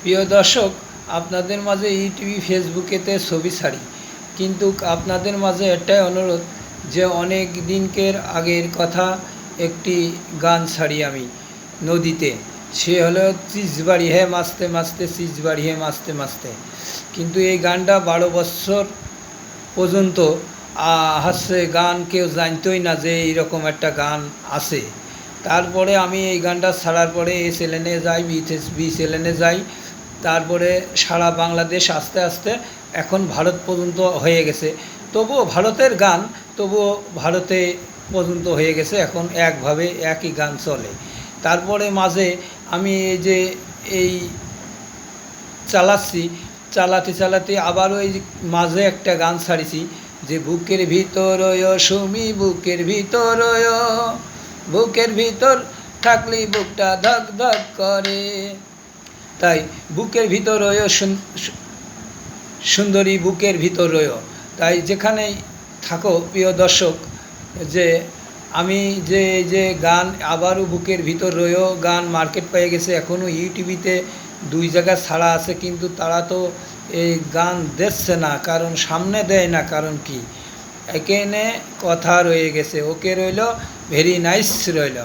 প্রিয় দর্শক, আপনাদের মাঝে ইউটিউব ফেসবুকেতে ছবি ছাড়ি, কিন্তু আপনাদের মাঝে এটাই অনুরোধ যে অনেক দিনকের আগের কথা একটি গান ছাড়ি আমি নদীতে। সে হলো চিজবাড়ি হে মাস্তে মাস্তে, চিজবাড়ি হে মাস্তে মাস্তে। কিন্তু এই গানটা 12 বছর পর্যন্ত হচ্ছে গান কেউ জানতোই না যে এইরকম একটা গান আছে। তারপরে আমি এই গানটা ছাড়ার পরে এসএলএনে যাই, বিএসএলএনে যাই, তারপরে সারা বাংলাদেশ আস্তে আস্তে এখন ভারত পর্যন্ত হয়ে গেছে। তবুও ভারতের গান, তবুও ভারতে পর্যন্ত হয়ে গেছে, এখন একভাবে একই গান চলে। তারপরে মাঝে আমি এই যে এই চালাতে চালাতে আবারও এই মাঝে একটা গান ছাড়িছি যে বুকের ভিতর সুমি, বুকের ভিতর, বুকের ভিতর থাকলে বুকটা ধক ধক করে। তাই বুকের ভিতর সুন্দরী, বুকের ভিতর রয়ো। তাই যেখানেই থাকো প্রিয় দর্শক, যে আমি যে গান আবারও বুকের ভিতর রয়ো গান মার্কেট পেয়ে গেছে, এখনও ইউটিউবিতে 2 জায়গা ছাড়া আছে, কিন্তু তারা তো এই গান দেখছে না, কারণ সামনে দেয় না। কারণ কি, এখানে কথা রয়ে গেছে, ওকে রইল, ভেরি নাইস রইল।